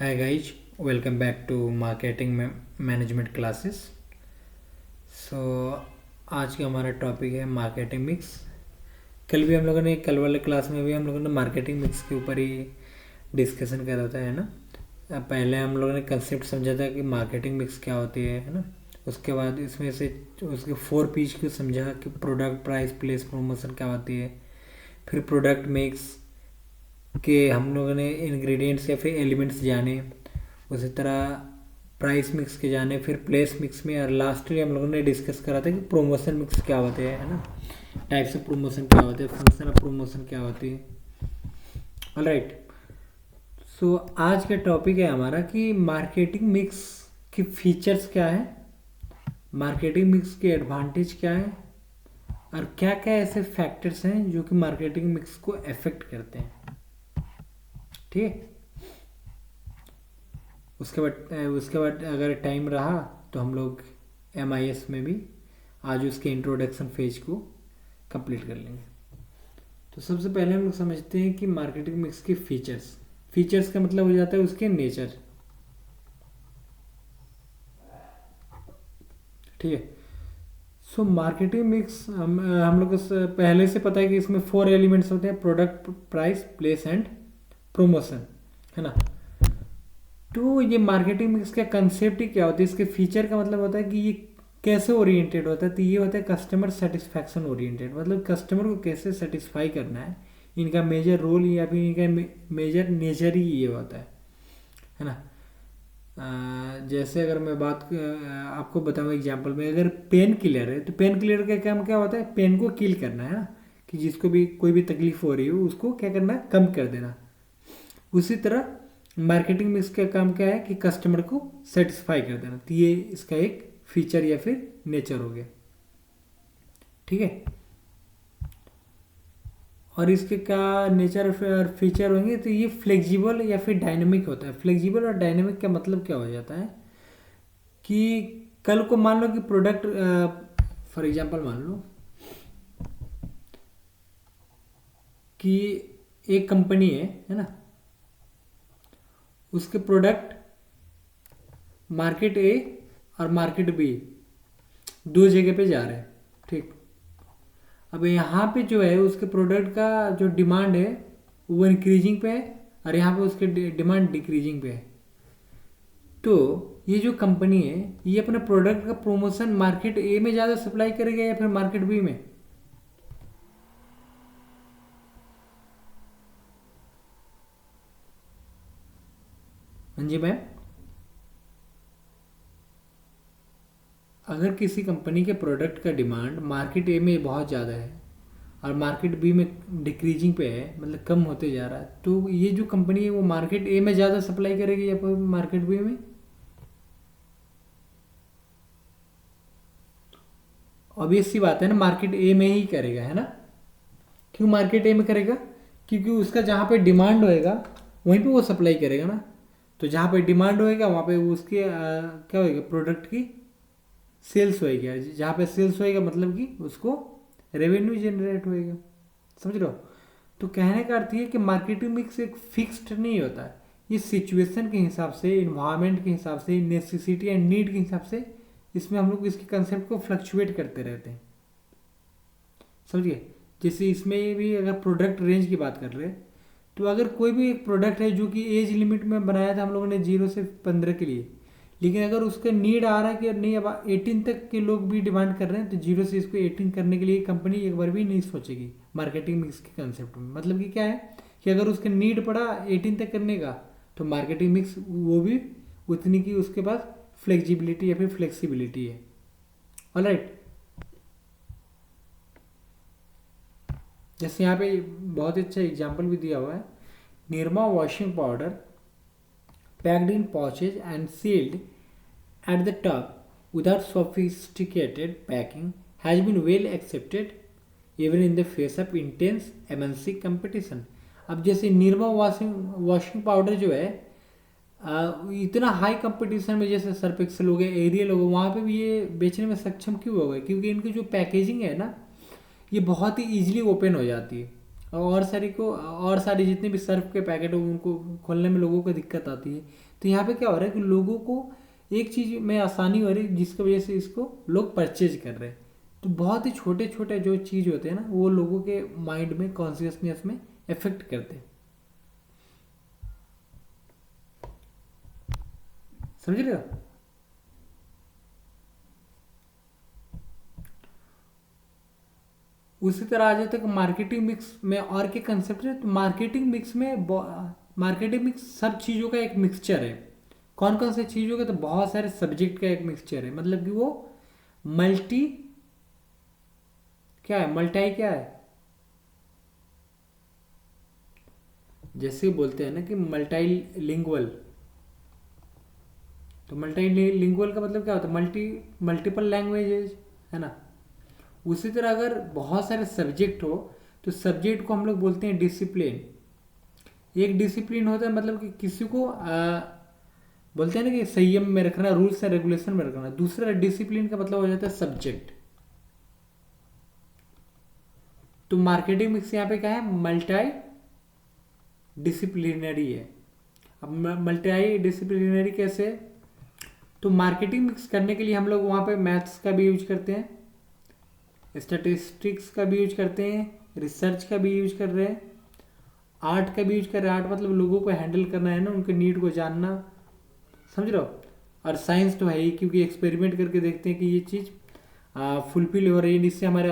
Hi guys, welcome back to marketing management classes. So आज का हमारा टॉपिक है मार्केटिंग मिक्स। कल वाले क्लास में भी हम लोगों ने मार्केटिंग मिक्स के ऊपर ही डिस्कशन करा था, है ना। पहले हम लोगों ने कंसेप्ट समझा था कि मार्केटिंग मिक्स क्या होती है ना। उसके बाद इसमें से उसके 4 P's को समझा कि प्रोडक्ट, प्राइस, प्लेस, प्रमोशन क्या होती है। फिर प्रोडक्ट मिक्स के हम लोगों ने इंग्रेडिएंट्स या फिर एलिमेंट्स जाने। उसी तरह प्राइस मिक्स के जाने, फिर प्लेस मिक्स में, और लास्टली हम लोगों ने डिस्कस करा था कि प्रोमोशन मिक्स क्या होते हैं, है ना। टाइप्स ऑफ प्रोमोशन क्या होते हैं, फंक्शन ऑफ प्रोमोशन क्या होती है। ऑलराइट। सो आज का टॉपिक है हमारा कि मार्केटिंग मिक्स की फीचर्स क्या है, मार्केटिंग मिक्स के एडवांटेज क्या है, और क्या क्या ऐसे फैक्टर्स हैं जो कि मार्केटिंग मिक्स को अफेक्ट करते हैं। ठीक है। उसके बाद अगर टाइम रहा तो हम लोग MIS में भी आज उसके इंट्रोडक्शन फेज को कंप्लीट कर लेंगे। तो सबसे पहले हम लोग समझते हैं कि मार्केटिंग मिक्स के फीचर्स का मतलब हो जाता है उसके नेचर। ठीक है। सो मार्केटिंग मिक्स हम लोग को पहले से पता है कि इसमें 4 एलिमेंट्स होते हैं: product, price, place and promotion, है ना। तो ये मार्केटिंग मिक्स का कंसेप्ट ही क्या होता है, इसके फीचर का मतलब होता है कि ये कैसे ओरिएंटेड होता है। तो ये होता है कस्टमर सेटिस्फैक्शन ओरिएंटेड, मतलब कस्टमर को कैसे सेटिस्फाई करना है। इनका मेजर रोल या फिर इनका मेजर नेचर ही ये होता है ना। जैसे अगर मैं आपको बताऊँ एग्जांपल में, अगर पेन किलर है तो पेन किलर का काम क्या होता है, पेन को किल करना है ना, कि जिसको भी कोई भी तकलीफ हो रही हो उसको क्या करना है, कम कर देना। उसी तरह मार्केटिंग में इसका काम क्या है कि कस्टमर को सेटिस्फाई कर देना। तो ये इसका एक फीचर या फिर नेचर हो गया। ठीक है। और इसके क्या नेचर और फीचर होंगे, तो ये फ्लेक्सिबल या फिर डायनेमिक होता है। फ्लेक्सिबल और डायनेमिक का मतलब क्या हो जाता है कि कल को मान लो कि प्रोडक्ट, फॉर एग्जांपल मान लो कि एक कंपनी है ना, उसके प्रोडक्ट मार्केट ए और मार्केट बी दो जगह पे जा रहे हैं। ठीक। अब यहाँ पे जो है उसके प्रोडक्ट का जो डिमांड है वो इंक्रीजिंग पे है, और यहाँ पे उसके डिमांड डिक्रीजिंग पे है। तो ये जो कंपनी है ये अपने प्रोडक्ट का प्रमोशन मार्केट ए में ज़्यादा सप्लाई करेगा या फिर मार्केट बी में। हाँ जी मैम। अगर किसी कंपनी के प्रोडक्ट का डिमांड मार्केट ए में बहुत ज़्यादा है और मार्केट बी में डिक्रीजिंग पे है, मतलब कम होते जा रहा है, तो ये जो कंपनी है वो मार्केट ए में ज़्यादा सप्लाई करेगी या फिर मार्केट बी में। ऑब्वियस सी बात है ना, मार्केट ए में ही करेगा, है ना। क्यों मार्केट ए में करेगा? क्योंकि उसका जहाँ पे डिमांड होएगा वहीं पे वो सप्लाई करेगा ना। तो जहाँ पे डिमांड होएगा वहाँ पे उसके क्या होएगा, प्रोडक्ट की सेल्स होएगा। जहाँ पे सेल्स होएगा मतलब कि उसको रेवेन्यू जनरेट होएगा। समझ रहे हो? तो कहने का अर्थ ये कि मार्केटिंग मिक्स एक फिक्स्ड नहीं होता है। ये सिचुएशन के हिसाब से, इन्वायरमेंट के हिसाब से, नेसेसिटी एंड नीड के हिसाब से इसमें हम लोग इसके कंसेप्ट को फ्लक्चुएट करते रहते हैं। समझिए, जैसे इसमें भी अगर प्रोडक्ट रेंज की बात कर रहे हैं, तो अगर कोई भी एक प्रोडक्ट है जो कि एज लिमिट में बनाया था हम लोगों ने 0 से 15 के लिए, लेकिन अगर उसका नीड आ रहा है कि नहीं अब 18 तक के लोग भी डिमांड कर रहे हैं, तो 0 से इसको 18 करने के लिए कंपनी एक बार भी नहीं सोचेगी मार्केटिंग मिक्स के कंसेप्ट में। मतलब कि क्या है कि अगर उसका नीड पड़ा 18 तक करने का, तो मार्केटिंग मिक्स वो भी उतनी की उसके पास फ्लेक्सिबिलिटी या फिर फ्लेक्सिबिलिटी है। ऑलराइट। जैसे यहाँ पे बहुत अच्छा एग्जाम्पल भी दिया हुआ है, Nirma washing powder packed in pouches and sealed at the top without sophisticated packing has been well accepted even in the face of intense MNC competition। अब जैसे निरमा वॉशिंग पाउडर जो है इतना हाई कंपटीशन में, जैसे सर्फ एक्सेल हो गए, aerial हो गए, वहाँ पे भी ये बेचने में सक्षम क्यों हो गए? क्योंकि इनकी जो पैकेजिंग है ना, ये बहुत ही ईजिली ओपन हो जाती है। और सारी जितने भी सर्फ के पैकेट हो उनको खोलने में लोगों को दिक्कत आती है। तो यहाँ पे क्या हो रहा है कि लोगों को एक चीज़ में आसानी हो रही है जिसकी वजह से इसको लोग परचेज कर रहे हैं। तो बहुत ही छोटे छोटे जो चीज़ होते हैं ना वो लोगों के माइंड में कॉन्शियसनेस में इफेक्ट करते हैं। समझ रहे हो? उसी तरह आ जाता है कि मार्केटिंग मिक्स में और क्या कंसेप्ट है। तो मार्केटिंग मिक्स सब चीज़ों का एक मिक्सचर है। कौन कौन से चीज़ों का? तो बहुत सारे सब्जेक्ट का एक मिक्सचर है। मतलब कि वो मल्टी क्या है, मल्टाई क्या है, जैसे बोलते हैं ना कि मल्टाई लिंगुअल। तो मल्टी लिंगुअल का मतलब क्या होता है? मल्टीपल लैंग्वेजेज, है ना। उसी तरह अगर बहुत सारे सब्जेक्ट हो तो सब्जेक्ट को हम लोग बोलते हैं डिसिप्लिन। एक डिसिप्लिन होता है मतलब कि किसी को बोलते हैं ना कि संयम में रखना, रूल्स एंड रेगुलेशन में रखना। दूसरा डिसिप्लिन का मतलब हो जाता है सब्जेक्ट। तो मार्केटिंग मिक्स यहाँ पे क्या है? मल्टी डिसिप्लिनरी है। अब मल्टी डिसिप्लिनरी कैसे? तो मार्केटिंग मिक्स करने के लिए हम लोग वहाँ पे मैथ्स का भी यूज करते हैं, स्टैटिस्टिक्स का भी यूज करते हैं, रिसर्च का भी यूज कर रहे हैं, आर्ट का भी यूज कर रहे हैं। आर्ट मतलब लोगों को हैंडल करना है ना, उनके नीड को जानना, समझ रहे हो। और साइंस तो है ही क्योंकि एक्सपेरिमेंट करके देखते हैं कि ये चीज़ फुलफिल हो रही है, इससे हमारे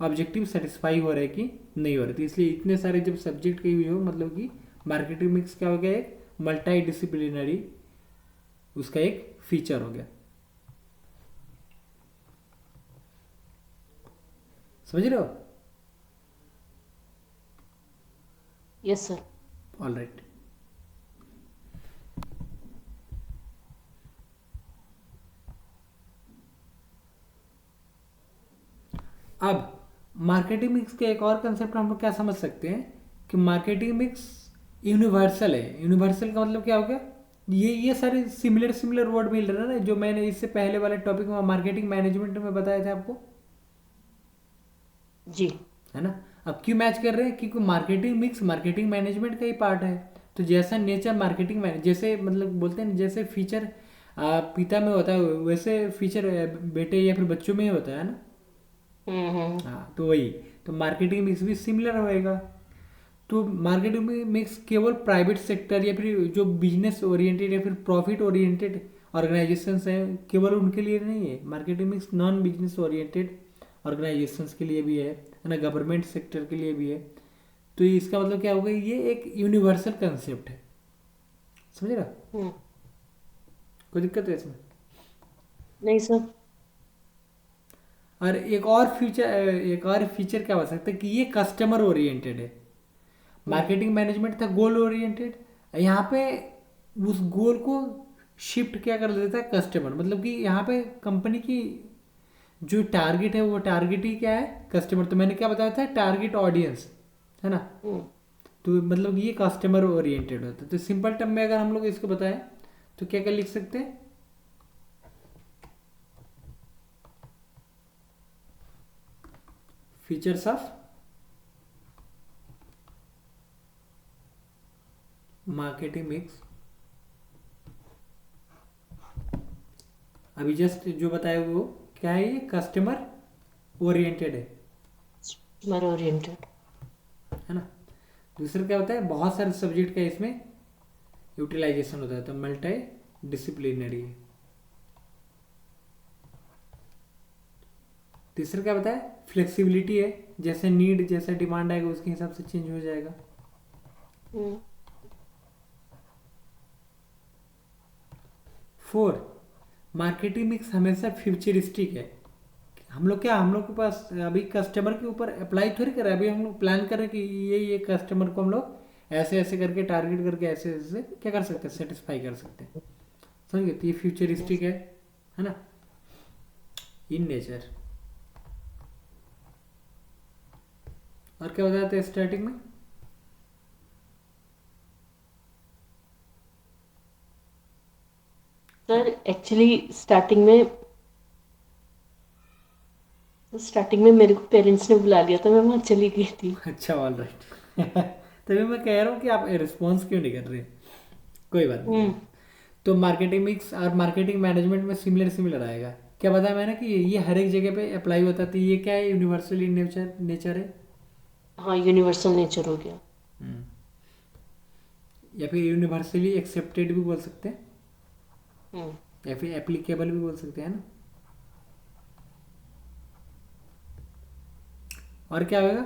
ऑब्जेक्टिव सेटिस्फाई हो रहे हैं कि नहीं हो रहे। तो इसलिए इतने सारे जब सब्जेक्ट का यूज हो मतलब कि मार्केटिंग मिक्स क्या हो गया? एक मल्टी डिसिप्लिनरी उसका एक फीचर हो गया। समझ रहे हो? Yes sir. All right. अब मार्केटिंग मिक्स के एक और कंसेप्ट हम लोग क्या समझ सकते हैं कि मार्केटिंग मिक्स यूनिवर्सल है। यूनिवर्सल का मतलब क्या हो गया? ये सारे सिमिलर वर्ड मिल रहे हैं ना जो मैंने इससे पहले वाले टॉपिक में मार्केटिंग मैनेजमेंट में बताया था आपको, जी। है ना। अब क्यों मैच कर रहे हैं? क्योंकि मार्केटिंग मिक्स मार्केटिंग मैनेजमेंट का ही पार्ट है। तो जैसा नेचर मार्केटिंग मैनेज जैसे मतलब बोलते हैं जैसे फीचर पिता में होता है वैसे फीचर बेटे या फिर बच्चों में ही होता है ना। हम्म। हाँ तो वही। तो मार्केटिंग मिक्स भी सिमिलर होएगा। तो मार्केटिंग मिक्स केवल प्राइवेट सेक्टर या फिर जो बिजनेस ओरिएंटेड या फिर प्रॉफिट ओरिएंटेड ऑर्गेनाइजेशंस हैं केवल उनके लिए नहीं है। Marketing mix non business oriented organisations के लिए भी है ना, गवर्नमेंट सेक्टर के लिए भी है। तो इसका मतलब क्या होगा? ये एक यूनिवर्सल कंसेप्ट है। समझ रहा? हम्म। कोई दिक्कत है इसमें? नहीं सर। और एक और फीचर क्या हो सकता है कि ये कस्टमर ओरिएंटेड है। हम्म। मार्केटिंग मैनेजमेंट था गोल ओरिएंटेड, यहाँ पे उस गोल को शिफ्ट क्या कर देता है? कस्टमर। मतलब कि यहाँ पे कंपनी की जो टारगेट है वो टारगेट ही क्या है? कस्टमर। तो मैंने क्या बताया था? टारगेट ऑडियंस, है ना। हम्म। तो मतलब ये कस्टमर ओरिएंटेड होता है। तो सिंपल टर्म में अगर हम लोग इसको बताएं तो क्या क्या लिख सकते हैं? Features of marketing mix. अभी जस्ट जो बताया वो क्या है? ये कस्टमर ओरिएंटेड कस्टमर ओरिएंटेड। है ना। दूसरा क्या होता है? बहुत सारे सब्जेक्ट का इसमें यूटिलाइजेशन होता है तो मल्टी डिसिप्लिनरी है। तीसरा क्या बताया? फ्लेक्सिबिलिटी है, जैसे नीड जैसा डिमांड आएगा उसके हिसाब से चेंज हो जाएगा। हम्म। फोर, मार्केटिंग मिक्स हमेशा फ्यूचरिस्टिक है। हम लोग के पास अभी कस्टमर के ऊपर अप्लाई थोड़ी कर रहे हैं। अभी हम लोग प्लान कर रहे हैं कि ये कस्टमर को हम लोग ऐसे ऐसे करके टारगेट करके ऐसे ऐसे क्या कर सकते हैं? सेटिस्फाई कर सकते हैं। समझ गए? तो ये फ्यूचरिस्टिक है ना, इन नेचर। और क्या बताते हैं स्टार्टिंग में? सर एक्चुअली स्टार्टिंग में स्टार्टिंग में मेरे को पेरेंट्स ने बुला लिया था, मैं वहाँ चली गई थी। अच्छा, ऑल राइट। तभी मैं कह रहा हूँ कि आप रिस्पॉन्स क्यों नहीं कर रहे। कोई बात नहीं है। हम्म। तो मार्केटिंग मिक्स और मार्केटिंग मैनेजमेंट में सिमिलर सिमिलर आएगा। क्या बताया मैंने कि ये हर एक जगह पे अप्लाई होता है, तो ये क्या है, यूनिवर्सल इन नेचर नेचर है। हाँ, यूनिवर्सल नेचर हो गया। हम्म। या फिर यूनिवर्सली एक्सेप्टेड भी बोल सकते हैं, हम्म। या फिर एप्लीकेबल भी बोल सकते हैं ना। और क्या होगा,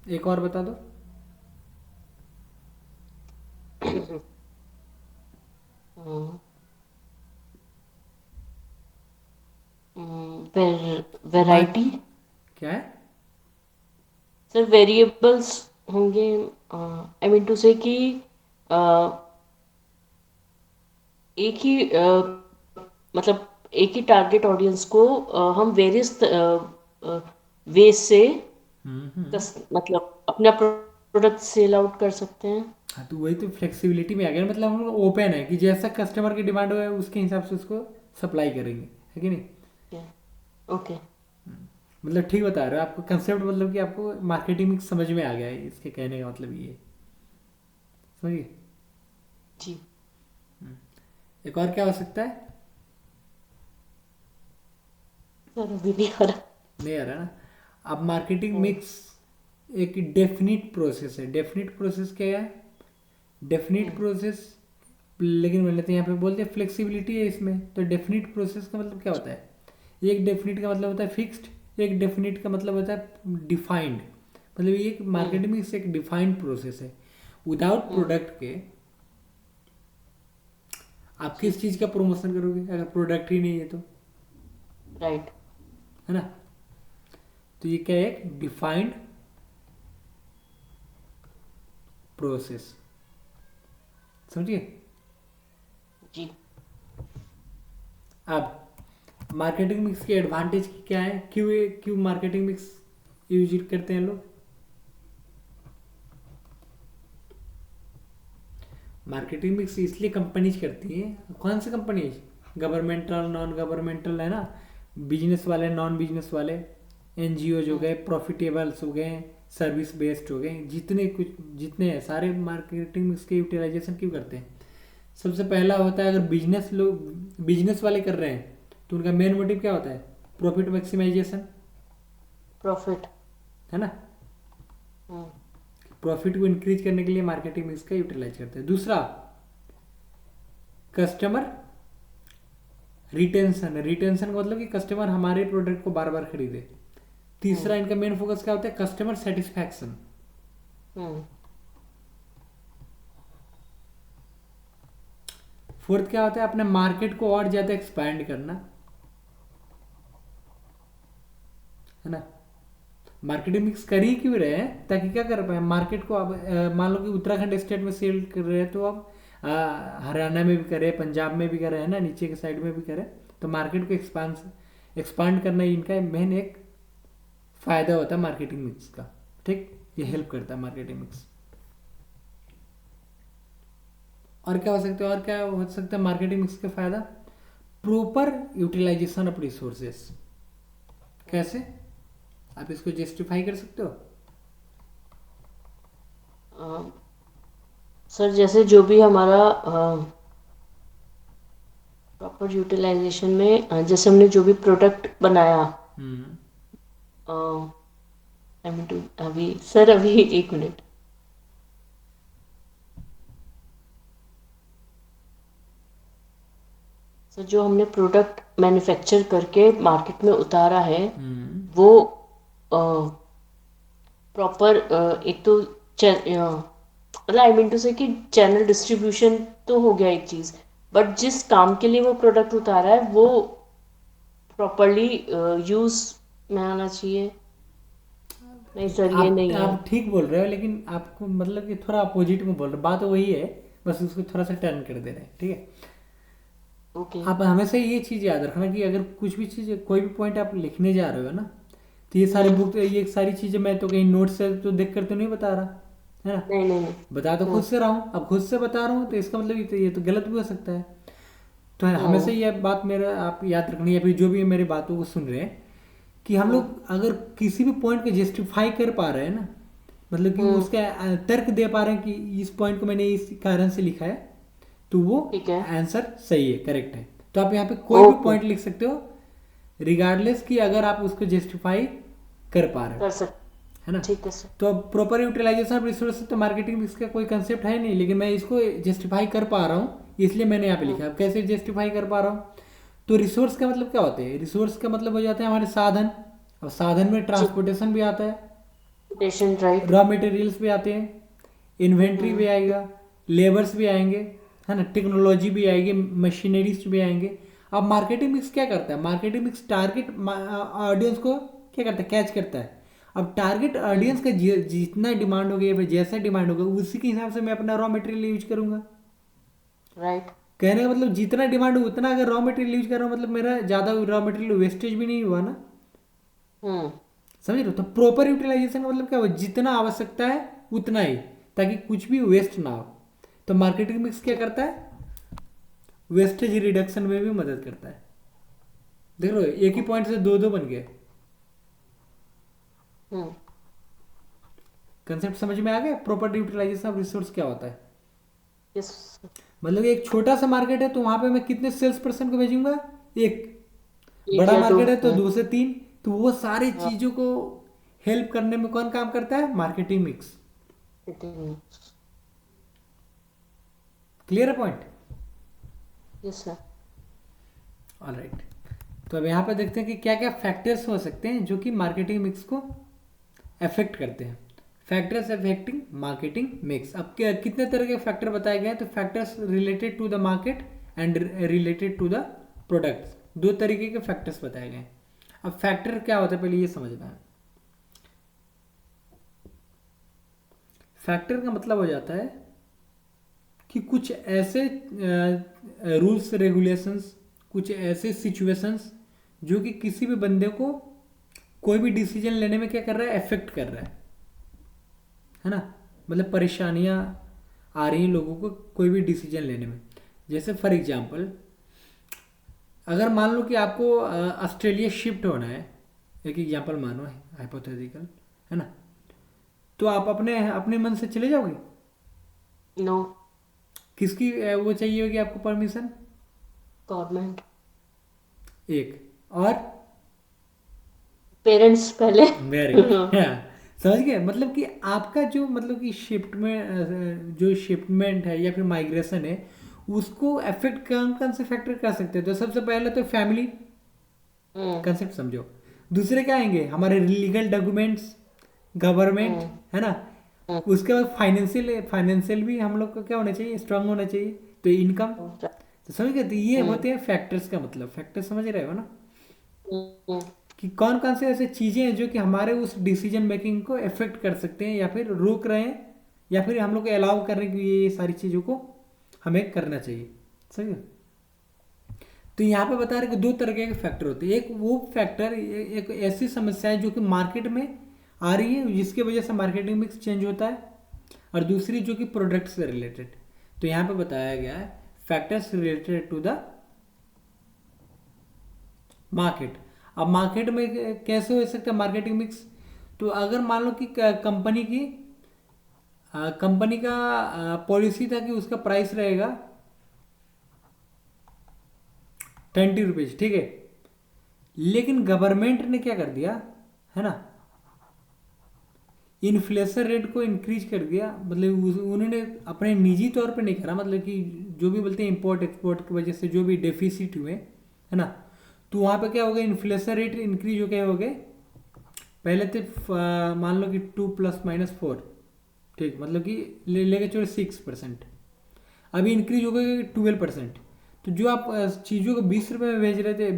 एक और बता दो। Mark variety. क्या है। सर वेरिएबल्स होंगे। आई मीन टू से कि अ, एक ही मतलब एक ही टारगेट ऑडियंस को हम वेरियस वे से हम्म। मतलब अपना प्रोडक्ट सेल आउट कर सकते हैं। हाँ, तो वही तो फ्लेक्सिबिलिटी में आ गया, मतलब हम लोग ओपन है कि जैसा कस्टमर की डिमांड हो उसके हिसाब से उसको सप्लाई करेंगे, है कि नहीं। ओके। मतलब ठीक बता रहे हो, आपको कंसेप्ट मतलब कि आपको मार्केटिंग समझ में आ गया है, इसके कहने का मतलब ये, समझिए। जी। एक और क्या हो सकता है। सर अभी नहीं आ रहा। नहीं आ रहा ना। अब मार्केटिंग हम्म। मिक्स एक डेफिनिट प्रोसेस है। डेफिनिट प्रोसेस क्या है, डेफिनिट हम्म। प्रोसेस, लेकिन मैंने तो यहाँ पे बोल दिया फ्लेक्सिबिलिटी है इसमें। तो डेफिनिट प्रोसेस का मतलब क्या होता है, एक डेफिनिट का मतलब होता है फिक्स्ड, एक डेफिनिट का मतलब होता है डिफाइंड। मतलब ये एक हम्म। मार्केटिंग मिक्स एक डिफाइंड प्रोसेस है। विदाउट हम्म। प्रोडक्ट के आप जी। किस चीज़ का प्रमोशन करोगे अगर प्रोडक्ट ही नहीं है तो, राइट। है ना। तो ये क्या है, एक डिफाइंड प्रोसेस, समझिए। जी। अब मार्केटिंग मिक्स के एडवांटेज क्या है, क्यों क्यों मार्केटिंग मिक्स यूज करते हैं लोग। मार्केटिंग मिक्स इसलिए कंपनीज करती हैं, कौन सी कंपनीज, गवर्नमेंटल नॉन गवर्नमेंटल, है ना, बिजनेस वाले नॉन बिजनेस वाले, एनजीओज हो हम्म। गए, प्रॉफिटेबल्स हो गए, सर्विस बेस्ड हो गए, जितने कुछ जितने हैं सारे मार्केटिंग मिक्स के यूटिलाइजेशन क्यों करते हैं। सबसे पहला होता है, अगर बिजनेस वाले कर रहे हैं तो उनका मेन मोटिव क्या होता है, प्रॉफिट मैक्सिमाइजेशन, प्रॉफिट। है ना। हम्म। प्रॉफिट को इंक्रीज करने के लिए मार्केटिंग मिक्स का यूटिलाइज करते हैं। दूसरा, कस्टमर रिटेंशन। रिटेंशन का मतलब कि कस्टमर हमारे प्रोडक्ट को बार बार खरीदे। हम्म। तीसरा, इनका मेन फोकस क्या होता है, कस्टमर सेटिस्फैक्शन। हम्म। फोर्थ क्या होता है, अपने मार्केट को और ज्यादा एक्सपैंड करना, है ना। मार्केटिंग मिक्स कर ही क्यों रहे हैं, ताकि क्या कर पाए मार्केट को। अब मान लो कि उत्तराखंड स्टेट में सेल कर रहे हैं, तो अब हरियाणा में भी करे, पंजाब में भी करे, है ना, नीचे के साइड में भी करे। तो मार्केट को एक्सपांड करना ही इनका मेन एक फायदा होता है मार्केटिंग मिक्स का। ठीक, ये हेल्प करता है मार्केटिंग मिक्स। और क्या हो सकता है, और क्या हो सकता है मार्केटिंग मिक्स का फायदा, प्रॉपर यूटिलाइजेशन ऑफ रिसोर्सेस। कैसे, आप इसको जस्टिफाई कर सकते हो। सर जैसे जो भी हमारा प्रॉपर यूटिलाइजेशन में जैसे हमने जो भी प्रोडक्ट बनाया। हम्म। आई मीन टू अभी सर अभी एक मिनट। सर जो हमने प्रोडक्ट मैन्युफैक्चर करके मार्केट में उतारा है हम्म। वो प्रॉपर एक तो मतलब आई मीन टू से कि चैनल डिस्ट्रीब्यूशन तो हो गया एक चीज़, बट जिस काम के लिए वो प्रोडक्ट उतारा है वो प्रॉपरली यूज़ में आना चाहिए। नहीं सर ये नहीं है। आप ठीक बोल रहे हो, लेकिन आपको मतलब कि थोड़ा अपोजिट में बोल रहे हो, बात वही है, बस उसको थोड़ा सा टर्न कर दे रहे हैं, ठीक है। ओके। आप हमेशा ये चीज़ याद रखना कि अगर कुछ भी चीज़, कोई भी पॉइंट आप लिखने जा रहे हो ना, तो ये सारे हम्म। बुक, ये सारी चीज़ें मैं तो कहीं नोट से तो देख कर तो नहीं बता रहा, है ना। नहीं नहीं नहीं। बता तो खुद हम्म। से रहा हूँ, अब खुद से बता रहा हूँ, तो इसका मतलब ये तो गलत भी हो सकता है। तो हमेशा हम्म। ये बात मेरा आप याद रखनी है, फिर जो भी मेरी बातों को सुन रहे हैं, कि हम लोग अगर किसी भी पॉइंट को जस्टिफाई कर पा रहे हैं ना, मतलब कि उसका तर्क दे पा रहे हैं कि इस पॉइंट को मैंने इस कारण से लिखा है, तो वो ठीक है। आंसर सही है, करेक्ट है। तो आप यहाँ पे कोई भी ओके, पॉइंट लिख सकते हो रिगार्डलेस कि अगर आप उसको जस्टिफाई कर पा रहे हो, कर सकते, है ना। ठीक है सर। तो अब प्रॉपर यूटिलाइजेशन ऑफ रिसोर्स तो मार्केटिंग मिक्स का कोई कंसेप्ट है नहीं, लेकिन मैं इसको जस्टिफाई कर पा रहा हूँ, इसलिए मैंने यहाँ पे लिखा। अब कैसे जस्टिफाई कर पा रहा हूँ, तो रिसोर्स का मतलब क्या होते हैं, रिसोर्स का मतलब हो जाता है हमारे साधन। अब साधन में जी, ट्रांसपोर्टेशन भी आता है, पेशेंट राइट। रॉ मटेरियल्स भी आते हैं, इन्वेंट्री भी आएगा, लेबर्स भी आएंगे, है ना, टेक्नोलॉजी भी आएगी, मशीनरीज भी आएंगे। अब मार्केटिंग मिक्स क्या करता है, मार्केटिंग मिक्स टारगेट ऑडियंस को क्या करता है, कैच करता है। अब टारगेट ऑडियंस का जितना डिमांड होगा या फिर जैसा डिमांड होगा उसी के हिसाब से मैं अपना रॉ मटेरियल यूज करूंगा। राइट। कहने का मतलब जितना डिमांड हो उतना अगर रॉ मटेरियल यूज कर रहा हूँ, मतलब मेरा ज़्यादा रॉ मटेरियल वेस्टेज भी नहीं हुआ ना, हम्म। समझ रहे हो। तो प्रॉपर यूटिलाइजेशन का मतलब क्या हुआ, जितना आवश्यकता है उतना ही, ताकि कुछ भी वेस्ट ना हो। तो मार्केटिंग मिक्स क्या करता है, वेस्टेज रिडक्शन में भी मदद करता है। देख लो एक ही पॉइंट से दो दो बन गए। हम्म। कंसेप्ट समझ में आ गया, प्रॉपर यूटिलाइजेशन ऑफ रिसोर्स क्या होता है। यस। मतलब एक छोटा सा मार्केट है तो वहां पे मैं कितने सेल्स पर्सन को भेजूंगा, एक। एक बड़ा या दो। मार्केट है तो 2 से 3। तो वो सारी हाँ। चीजों को हेल्प करने में कौन काम करता है, मार्केटिंग मिक्स। क्लियर है पॉइंट। Yes sir. ऑलराइट। तो अब यहाँ पे देखते हैं कि क्या क्या फैक्टर्स हो सकते हैं जो कि मार्केटिंग मिक्स को अफेक्ट करते हैं। Factors affecting marketing mix. अब कितने तरह के फैक्टर बताए गए हैं, तो factors related to the market and related to the products, 2 तरीके के फैक्टर्स बताए गए हैं। अब फैक्टर क्या होता है पहले ये समझना है। फैक्टर का मतलब हो जाता है कि कुछ ऐसे रूल्स रेगुलेशंस, कुछ ऐसे सिचुएशंस जो कि किसी भी बंदे को कोई भी डिसीजन लेने में क्या कर रहा है, अफेक्ट कर रहा है ना। मतलब परेशानियां आ रही हैं लोगों को कोई भी डिसीजन लेने में। जैसे फॉर एग्जांपल, अगर मान लो कि आपको ऑस्ट्रेलिया शिफ्ट होना है, एक एग्जांपल मानो हाइपोथेटिकल, है ना, तो आप अपने अपने मन से चले जाओगे, नो। किसकी वो चाहिए होगी आपको परमिशन, गवर्नमेंट। एक और पेरेंट्स पहले। वेरी समझ गए। मतलब कि आपका जो मतलब कि शिफ्ट में जो शिफ्टमेंट है या फिर माइग्रेशन है उसको अफेक्ट कौन कौन से फैक्टर कर सकते हैं। तो सबसे पहले तो फैमिली, कंसेप्ट समझो। दूसरे क्या आएंगे, हमारे लीगल डॉक्यूमेंट्स, गवर्नमेंट, है ना। उसके बाद फाइनेंशियल, फाइनेंशियल भी हम लोग को क्या होना चाहिए, स्ट्रांग होना चाहिए। तो इनकम, तो समझ गए। तो ये होते हैं फैक्टर्स का मतलब, फैक्टर समझ रहे हो ना, कि कौन कौन से ऐसे चीजें हैं जो कि हमारे उस डिसीजन मेकिंग को इफेक्ट कर सकते हैं या फिर रोक रहे हैं या फिर हम लोग को अलाउ कर रहे हैं कि ये सारी चीजों को हमें करना चाहिए। समझ गए। तो यहाँ पे बता रहे कि 2 तरह के फैक्टर होते हैं। एक वो फैक्टर, एक ऐसी समस्या है जो कि मार्केट में आ रही है जिसकी वजह से मार्केटिंग मिक्स चेंज होता है, और दूसरी जो कि प्रोडक्ट से रिलेटेड। तो यहाँ पे बताया गया है factors related to the market. अब मार्केट में कैसे हो सकता है मार्केटिंग मिक्स, तो अगर मान लो कि कंपनी का पॉलिसी था कि उसका प्राइस रहेगा 20 रुपीज, ठीक है। लेकिन गवर्नमेंट ने क्या कर दिया, है ना, इन्फ्लेशन रेट को इंक्रीज कर दिया। मतलब उन्होंने अपने निजी तौर पे नहीं करा, मतलब कि जो भी बोलते हैं इम्पोर्ट एक्सपोर्ट की वजह से जो भी डेफिसिट हुए, है ना, तो वहाँ पे क्या हो गया, इन्फ्लेशन रेट इंक्रीज हो गए पहले थे मान लो कि 2 ± 4, ठीक, मतलब कि लेके चलो 6%, अभी इंक्रीज हो गया 12%। तो जो आप चीज़ों को 20 रुपये में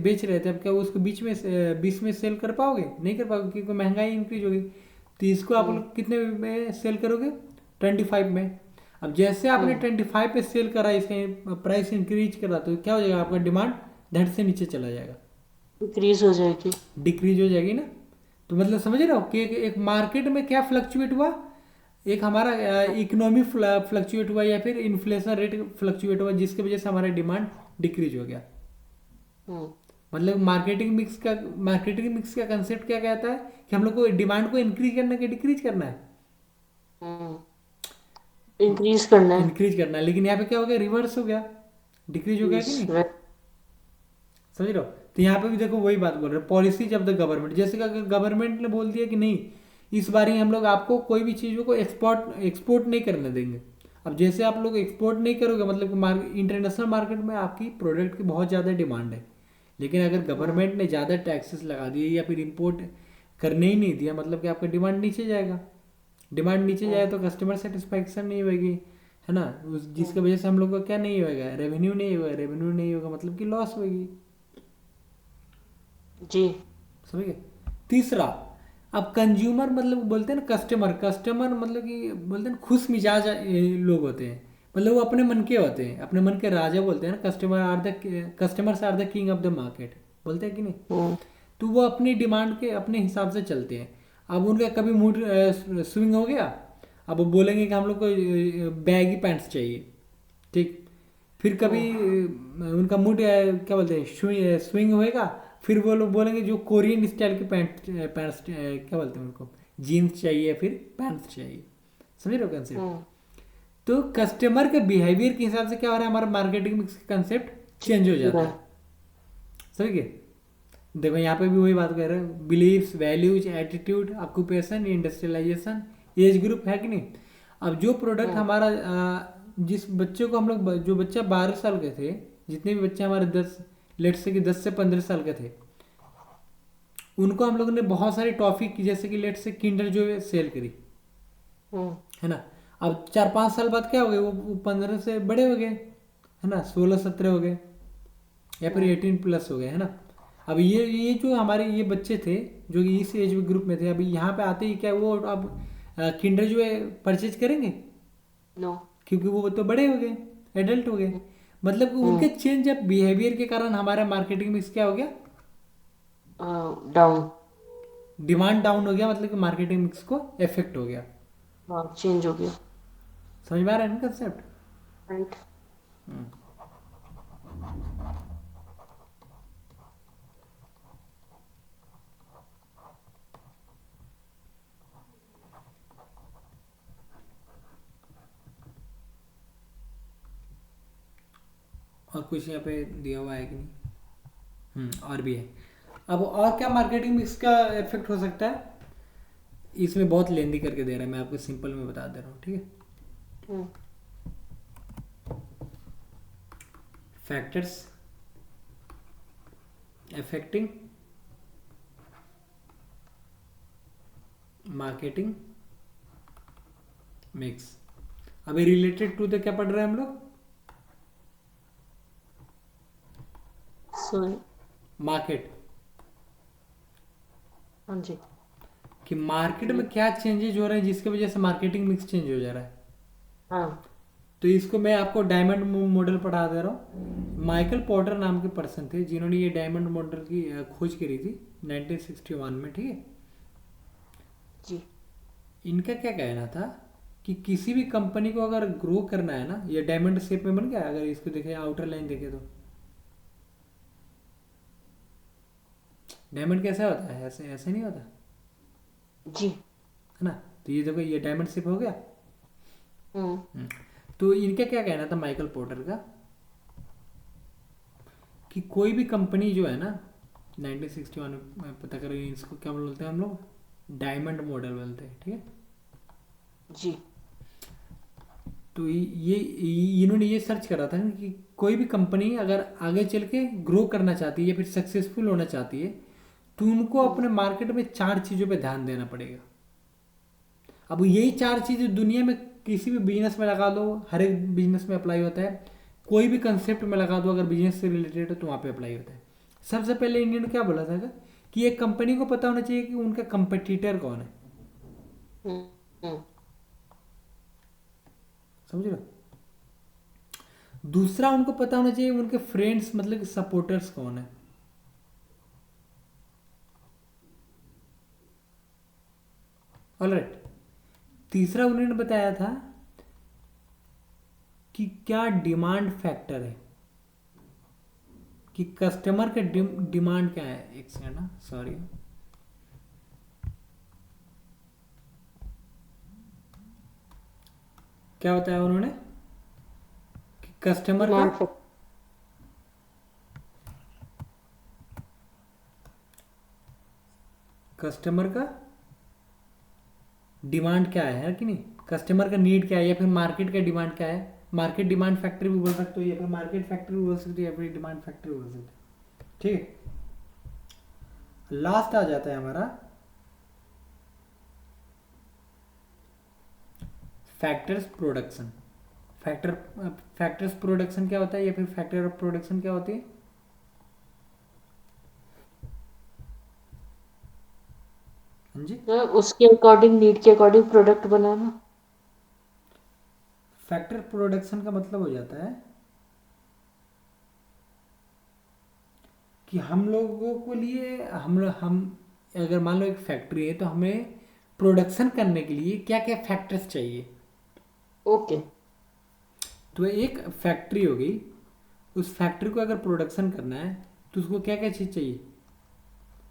बेच रहे थे, अब क्या उसको बीच में 20 में सेल कर पाओगे, नहीं कर पाओगे, क्योंकि महंगाई इंक्रीज हो गई। तो इसको आप लोग कितने में सेल करोगे, 25 में। अब जैसे आपने 25 पे सेल करा, इसका प्राइस इंक्रीज करा, तो क्या हो जाएगा, आपका डिमांड धड़ से नीचे चला जाएगा, डिक्रीज हो जाएगी। डिक्रीज हो जाएगी ना। तो मतलब समझ रहे हो कि एक मार्केट में क्या फ्लक्चुएट हुआ, एक हमारा इकोनॉमी फ्लक्चुएट हुआ या फिर इन्फ्लेशन रेट फ्लक्चुएट हुआ, जिसकी वजह से हमारा डिमांड डिक्रीज हो गया। मतलब मार्केटिंग मिक्स का कंसेप्ट क्या कहता है कि हम लोग को डिमांड को इंक्रीज करना है कि डिक्रीज करना है? इंक्रीज करना है। इंक्रीज करना है, लेकिन यहाँ पे क्या हो गया, रिवर्स हो गया, डिक्रीज हो गया कि Yes, नहीं? right. समझ रहे हो? तो यहाँ पे भी देखो वही बात बोल रहे हैं, पॉलिसीज ऑफ द गवर्नमेंट। जैसे कि अगर गवर्नमेंट ने बोल दिया कि नहीं, इस बार ही हम लोग आपको कोई भी चीज़ों को एक्सपोर्ट नहीं करने देंगे। अब जैसे आप लोग एक्सपोर्ट नहीं करोगे, मतलब कि इंटरनेशनल मार्केट में आपकी प्रोडक्ट की बहुत ज़्यादा डिमांड है, लेकिन अगर गवर्नमेंट ने ज़्यादा टैक्सेस लगा दिए या फिर इम्पोर्ट करने ही नहीं दिया, मतलब कि आपका डिमांड नीचे जाएगा। डिमांड नीचे जाए तो कस्टमर सेटिस्फैक्शन नहीं होगी, है ना? जिसकी वजह से हम लोग का क्या नहीं होगा, रेवेन्यू नहीं होगा। रेवेन्यू नहीं होगा मतलब कि लॉस होगी। जी। समझ गए? तीसरा, अब कंज्यूमर मतलब बोलते हैं ना, कस्टमर कस्टमर मतलब कि बोलते हैं ना, खुश मिजाज लोग होते हैं। मतलब वो अपने मन के होते हैं, अपने मन के राजा बोलते हैं ना, customers are the king of the market, बोलते हैं कि नहीं? हम्म। तो वो अपनी डिमांड के अपने हिसाब से चलते हैं। अब उनका कभी मूड स्विंग हो गया, अब वो बोलेंगे कि हम लोग को बैगी पैंट्स चाहिए, ठीक। फिर कभी उनका मूड क्या बोलते हैं, स्विंग होएगा, फिर वो लोग बोलेंगे जो कोरियन स्टाइल के पैंट्स क्या बोलते हैं उनको, जीन्स चाहिए, फिर पैंट्स चाहिए। समझ रहे हो कंसेप्ट? तो कस्टमर के बिहेवियर के हिसाब से क्या हो रहा है, हमारा मार्केटिंग मिक्स का कंसेप्ट चेंज हो जाता है। समझ गए? देखो यहाँ पे भी वही बात कर रहे हैं, beliefs, values, attitude, occupation, industrialisation, age group, है कि नहीं? अब जो प्रोडक्ट हमारा जिस बच्चे को हम लोग, जो बच्चा 12 साल के थे, जितने भी बच्चे हमारे 10 से 15 साल के थे, उनको हम लोगों ने बहुत सारी टॉफी की, जैसे कि लेट से किंडर जो है सेल करी, है ना? अब 4-5 साल बाद क्या हो गए, वो 15 से बड़े हो गए, है ना? 16-17 हो गए, या फिर 18+ हो गए, है ना? अब ये जो हमारे ये बच्चे थे जो कि इस एज ग्रुप में थे, अभी यहाँ पे आते ही क्या वो अब किंडर जो है परचेज करेंगे? नो। क्योंकि वो तो बड़े हो गए, एडल्ट हो गए। मतलब कि उनके चेंज ऑफ बिहेवियर के कारण हमारा मार्केटिंग मिक्स क्या हो गया, डाउन। डिमांड डाउन हो गया, मतलब कि मार्केटिंग मिक्स को इफेक्ट हो गया। हाँ, चेंज हो गया। समझ में आ रहा है ना कंसेप्ट? राइट। और कुछ यहाँ पे दिया हुआ है कि नहीं? और भी है। अब और क्या मार्केटिंग मिक्स का इफेक्ट हो सकता है, इसमें बहुत लेंदी करके दे रहा है, मैं आपको सिंपल में बता दे रहा हूँ, ठीक है? Factors affecting marketing mix. अभी रिलेटेड टू द क्या पढ़ रहे हैं हम लोग, सो मार्केट, हाँ जी। कि मार्केट में क्या चेंजेज हो रहे हैं जिसकी वजह से मार्केटिंग मिक्स चेंज हो जा रहा है। हाँ तो इसको मैं आपको डायमंड मॉडल पढ़ा दे रहा हूँ। माइकल पोर्टर नाम के पर्सन थे जिन्होंने ये डायमंड मॉडल की खोज करी थी 1961 में, ठीक है? जी। इनका क्या कहना था कि किसी भी कंपनी को अगर ग्रो करना है ना, ये डायमंड शेप में बन गया, अगर इसको देखें आउटर लाइन देखें तो डायमंड कैसा होता है, ऐसे ऐसे नहीं होता, जी। है ना? तो ये देखो, ये डायमंड शेप हो गया। हम्म। तो इनका क्या कहना था माइकल पोर्टर का, कि कोई भी कंपनी जो है ना, 1961 में पता करें इसको क्या बोलते हैं हम लोग, डायमंड मॉडल बोलते हैं, ठीक है? जी। तो ये इन्होंने ये सर्च करा था कि कोई भी कंपनी अगर आगे चल के ग्रो करना चाहती है या फिर सक्सेसफुल होना चाहती है, तो उनको अपने मार्केट में 4 चीज़ों पे ध्यान देना पड़ेगा। अब यही 4 चीज़ें दुनिया में किसी भी बिजनेस में लगा दो, हर एक बिजनेस में अप्लाई होता है। कोई भी कंसेप्ट में लगा दो, अगर बिजनेस से रिलेटेड है तो वहाँ पे अप्लाई होता है। सबसे पहले इंडियन ने क्या बोला था कि एक कंपनी को पता होना चाहिए कि उनका कंपटीटर कौन है। हम्म। समझ लो। दूसरा, उनको पता होना चाहिए उनके फ्रेंड्स मतलब कि सपोर्टर्स कौन है। ऑलराइट। तीसरा, उन्होंने बताया था कि क्या डिमांड फैक्टर है, कि कस्टमर का डिमांड क्या है। एक सेकंड ना, सॉरी। क्या बताया उन्होंने कि कस्टमर का डिमांड फैक्टर। कस्टमर का डिमांड क्या है कि नहीं, कस्टमर का नीड क्या है, या फिर मार्केट का डिमांड क्या है। मार्केट डिमांड फैक्टर भी बोल सकते हो, या फिर मार्केट फैक्टर भी बोल सकते हो, या फिर डिमांड फैक्टर भी बोल सकते हो। ठीक है। लास्ट आ जाता है हमारा फैक्टर्स प्रोडक्शन। फैक्टर्स प्रोडक्शन क्या होता है, या फिर फैक्टर ऑफ प्रोडक्शन क्या होती है। हाँ जी। तो उसके अकॉर्डिंग, नीड के अकॉर्डिंग प्रोडक्ट बनाना। फैक्टर प्रोडक्शन का मतलब हो जाता है कि हम लोगों को लिए हम अगर मान लो एक फैक्ट्री है, तो हमें प्रोडक्शन करने के लिए क्या क्या फैक्टर्स चाहिए। ओके। तो एक फैक्ट्री हो गई, उस फैक्ट्री को अगर प्रोडक्शन करना है तो उसको क्या क्या चीज़ चाहिए।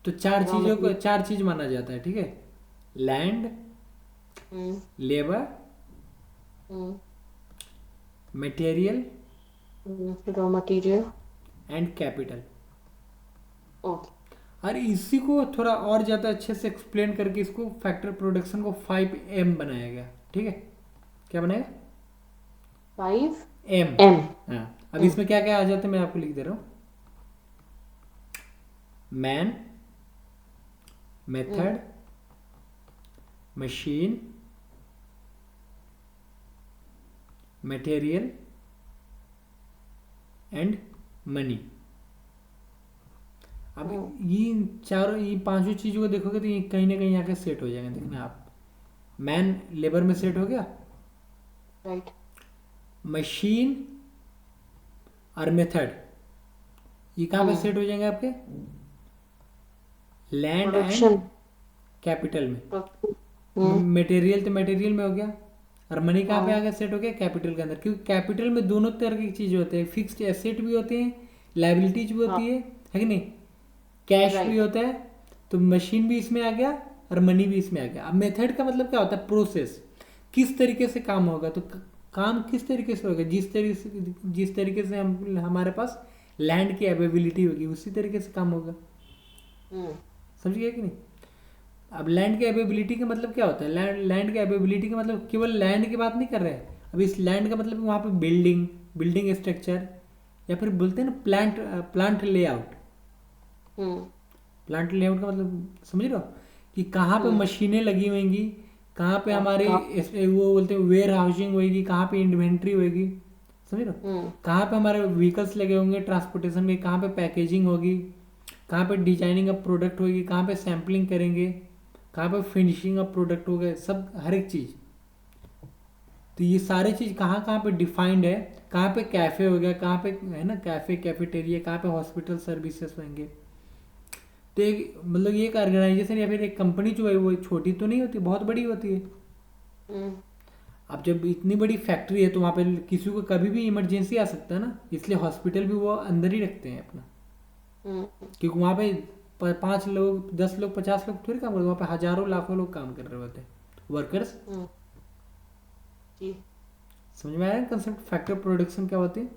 तो रॉ मटेरियल। चार चीज माना जाता है। ठीक है। Land, labour, material raw material. And capital. Okay. और इसी को थोड़ा और ज़्यादा अच्छे से एक्सप्लेन करके इसको फैक्टर प्रोडक्शन को 5M बनाया गया। ठीक है। क्या बनाया, 5 M। एम। हाँ, अब इसमें क्या क्या आ जाता है मैं आपको लिख दे रहा हूँ। Man, method, machine, material and money. अब ये पांचों चीजों को देखोगे तो ये कहीं ना कहीं आके सेट हो जाएंगे। देखना आप, मैन लेबर में सेट हो गया, राइट। मशीन और मेथड ये कहाँ पे सेट हो जाएंगे आपके, लैंड एंड प्रोडक्शन। कैपिटल में। मटेरियल तो मटेरियल में हो गया, और मनी कहाँ पे आ गया, सेट हो गया कैपिटल के अंदर। क्योंकि कैपिटल में दोनों तरह की चीजें होते हैं, फिक्स्ड एसेट भी होते हैं, लाइबिलिटीज भी होती है कि नहीं, कैश भी राइट। होता है। तो मशीन भी इसमें आ गया और मनी भी इसमें आ गया। अब मेथड का मतलब क्या होता है, प्रोसेस, किस तरीके से काम होगा। तो काम किस तरीके से होगा, जिस तरीके से हम हमारे पास लैंड की अवेबिलिटी होगी उसी तरीके से काम होगा। समझ गया कि नहीं। अब लैंड की अवेबिलिटी का मतलब क्या होता है, लैंड की अवेबिलिटी का मतलब केवल लैंड की बात नहीं कर रहे हैं। अब इस लैंड का मतलब वहाँ पे बिल्डिंग स्ट्रक्चर, या फिर बोलते हैं ना प्लांट लेआउट। प्लांट लेआउट का मतलब समझ रहे हो, कि कहाँ पे मशीनें लगी होंगी, कहाँ पे हमारी वो बोलते हैं वेयर हाउसिंग होगी, कहाँ पे इन्वेंट्री होगी। समझ रहे हो, कहाँ पे हमारे व्हीकल्स लगे होंगे ट्रांसपोर्टेशन में, कहाँ पे पैकेजिंग होगी, कहाँ पे डिजाइनिंग ऑफ प्रोडक्ट होगी, कहाँ पे सैम्पलिंग करेंगे, कहाँ पे फिनिशिंग ऑफ प्रोडक्ट होगा, सब हर एक चीज़। तो ये सारी चीज़ कहाँ कहाँ पे डिफाइंड है, कहाँ पे कैफ़े हो गया, कहाँ पे है ना कैफ़े कैफेटेरिया, कहाँ पे हॉस्पिटल सर्विसेज होंगे। तो एक मतलब ये एक ऑर्गेनाइजेशन या फिर एक कंपनी जो है वो छोटी तो नहीं होती, बहुत बड़ी होती है। अब जब इतनी बड़ी फैक्ट्री है तो वहाँ पे किसी को कभी भी इमरजेंसी आ सकता है ना, इसलिए हॉस्पिटल भी वो अंदर ही रखते हैं अपना। क्योंकि वहाँ पे 5 लोग 10 लोग 50 लोग थोड़ी काम करते, वहाँ पे हजारों लाखों लोग काम कर रहे होते हैं, वर्कर्स। समझ में आया कंसेप्ट, फैक्टर प्रोडक्शन क्या होती है।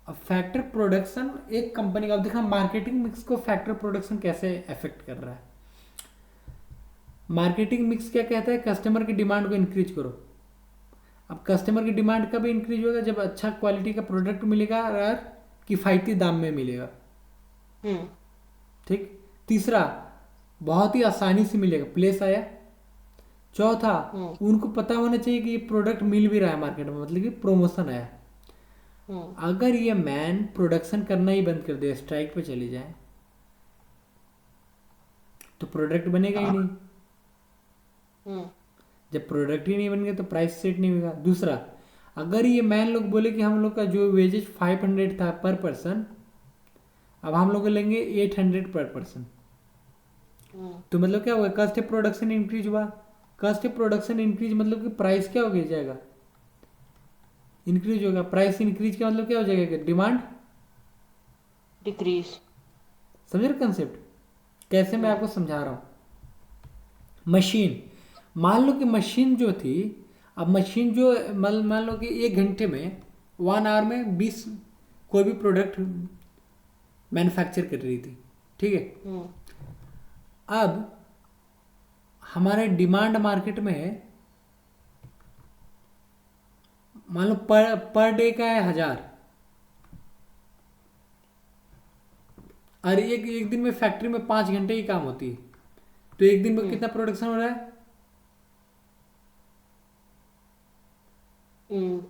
अब फैक्टर प्रोडक्शन एक कंपनी का, अब देखा मार्केटिंग मिक्स को फैक्टर प्रोडक्शन कैसे अफेक्ट कर रहा है। मार्केटिंग मिक्स क्या कहता है, कस्टमर की डिमांड को इंक्रीज करो। अब कस्टमर की डिमांड कब इंक्रीज होगा, जब अच्छा क्वालिटी का प्रोडक्ट मिलेगा और किफ़ायती दाम में मिलेगा। ठीक। तीसरा, बहुत ही आसानी से मिलेगा, प्लेस आया। चौथा, उनको पता होना चाहिए कि ये प्रोडक्ट मिल भी रहा है मार्केट में, मतलब कि प्रमोशन आया। अगर ये मैन प्रोडक्शन करना ही बंद कर दे, स्ट्राइक पे चले जाए, तो प्रोडक्ट बनेगा ही नहीं। जब प्रोडक्ट ही नहीं बनेगा तो प्राइस सेट नहीं होगा। दूसरा, अगर ये मैन लोग बोले कि हम लोग का जो वेजेज 500 था पर पर्सन, अब हम लोग लेंगे 800 पर पर्सन, तो मतलब क्या हुआ, कॉस्ट ऑफ प्रोडक्शन इंक्रीज हुआ। कॉस्ट ऑफ प्रोडक्शन इंक्रीज मतलब कि प्राइस क्या हो जाएगा, इंक्रीज होगा। प्राइस इंक्रीज का मतलब क्या हो जाएगा, डिमांड डिक्रीज। समझ रहे कंसेप्ट? कैसे मैं आपको समझा रहा हूँ। मशीन, मान लो कि मशीन जो थी, अब मशीन जो मान लो कि 1 घंटे में, 1 आवर में 20 कोई भी प्रोडक्ट मैन्युफैक्चर कर रही थी, ठीक है। हम्म अब हमारे डिमांड मार्केट में है, मान लो पर डे का है 1000, और एक एक दिन में फैक्ट्री में 5 घंटे ही काम होती है, तो एक दिन में हम्म कितना प्रोडक्शन हो रहा है?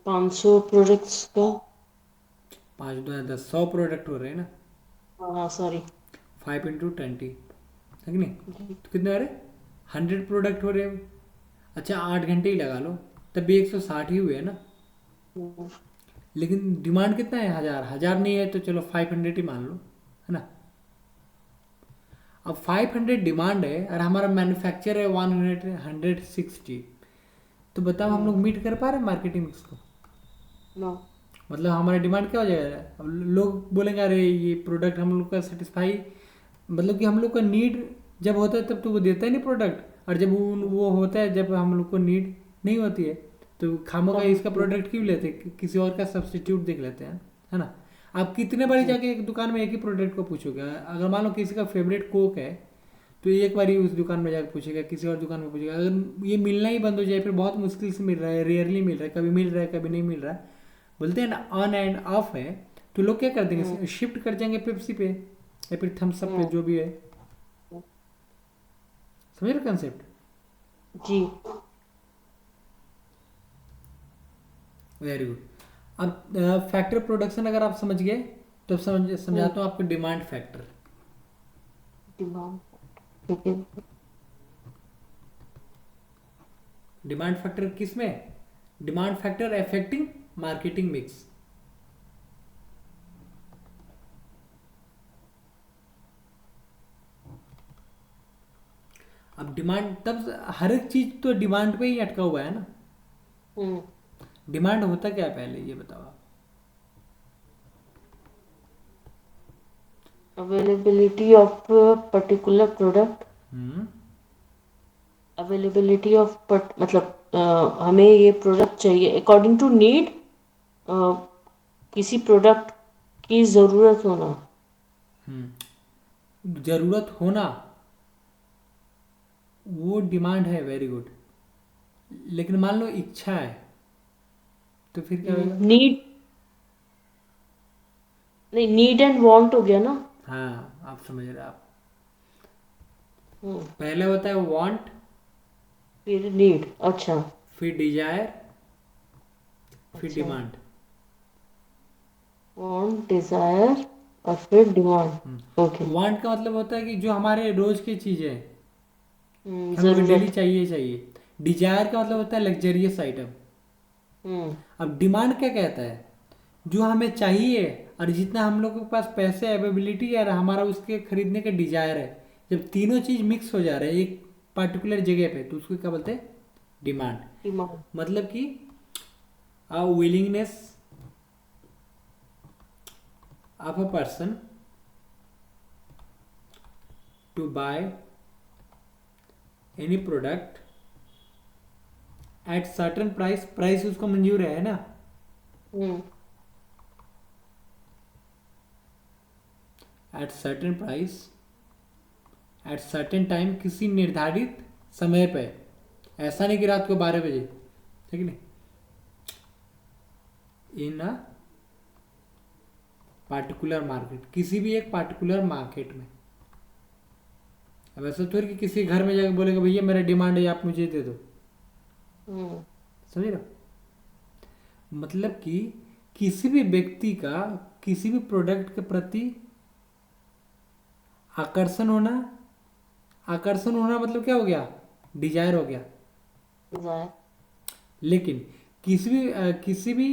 500 प्रोडक्ट्स का। 5 2 10, 100 प्रोडक्ट हो रहे हैं ना। हाँ सॉरी। 5 × 20 है कि नहीं? जी। तो कितने हो रहे? 100 प्रोडक्ट हो रहे हैं। अच्छा 8 घंटे ही लगा लो, तब भी 160 ही हुए ना। हम्म लेकिन डिमांड कितना है? 1000 नहीं है तो चलो 500 ही मान लो, है ना। अब 500 डिमांड है और हमारा मैन्युफैक्चर है 160, तो बताओ हम लोग मीट कर पा रहे हैं मार्केटिंग मिक्स को? नो। मतलब हमारा डिमांड क्या हो जाएगा? अब लोग बोलेंगे अरे ये प्रोडक्ट हम लोग का सेटिस्फाई, मतलब कि हम लोग का नीड जब होता है तब तो वो देता ही नहीं प्रोडक्ट, और जब वो होता है जब हम लोग को नीड नहीं होती है तो खामों का तब इसका प्रोडक्ट क्यों लेते हैं, किसी और का सब्स्टिट्यूट देख लेते हैं, है ना। आप कितने बारी जी। जाके एक दुकान में एक ही प्रोडक्ट को पूछोगे? अगर मान लो किसी का फेवरेट कोक है तो एक बारी उस दुकान में जाकर पूछेगा, किसी और दुकान में पूछेगा। अगर ये मिलना ही बंद हो जाए, फिर बहुत मुश्किल से मिल रहा है, रेयरली मिल रहा है, कभी मिल रहा है कभी नहीं मिल रहा है, बोलते हैं ना ऑन एंड ऑफ है, तो लोग क्या कर हम्म देंगे? शिफ्ट कर जाएंगे पेप्सी पे या फिर थम्स अप पे, हम्म जो भी है। समझ रहे कंसेप्ट? जी। Very good. अब फैक्टर प्रोडक्शन अगर आप समझ गए तो समझाता हूँ आपको डिमांड फैक्टर। डिमांड। ठीक है। डिमांड फैक्टर किस में? Demand factor affecting marketing mix. अब डिमांड, तब हर एक चीज तो डिमांड पे ही अटका हुआ है ना। हम्म डिमांड होता क्या है पहले ये बताओ आप। Availability of particular product. Hmm availability of मतलब हमें ये प्रोडक्ट चाहिए अकॉर्डिंग टू नीड। किसी प्रोडक्ट की ज़रूरत होना। जरूरत होना वो डिमांड है, वेरी गुड। लेकिन मान लो इच्छा है तो फिर क्या होगा? नीड। नहीं, नीड एंड वांट हो गया ना। हाँ आप समझ रहे हैं आप। हम्म पहले होता है वांट, फिर नीड। अच्छा। फिर डिजायर, फिर अच्छा। डिमांड। वांट, डिजायर और फिर डिमांड। ओके। वांट का मतलब होता है कि जो हमारे रोज की चीजें हैं, हमको डेली ज़रूरत। चाहिए चाहिए। डिजायर का मतलब होता है लग्जरियस आइटम। हम्म अब डिमांड क्या कहता है? जो हमें चाहिए और जितना हम लोग के पास पैसे अवेबिलिटी है और हमारा उसके खरीदने का डिजायर है, जब तीनों चीज मिक्स हो जा रहे हैं एक पर्टिकुलर जगह पे, तो उसको क्या बोलते हैं? डिमांड। डिमांड। मतलब कि a willingness of a person to buy any product at certain price, price उसको मंजूर है ना। Hmm at certain price, at certain time, किसी निर्धारित समय पे। ऐसा नहीं कि रात को 12 बजे, ठीक नहीं। इन अ पार्टिकुलर मार्केट, किसी भी एक पार्टिकुलर मार्केट में। अब ऐसा थोड़ी कि किसी घर में जाकर बोलेगा भैया मेरा डिमांड है आप मुझे दे दो। हम्म समझ रहे हो? मतलब कि किसी भी व्यक्ति का किसी भी प्रोडक्ट के प्रति आकर्षण होना। आकर्षण होना मतलब क्या हो गया? डिजायर हो गया। डिजायर। लेकिन किसी भी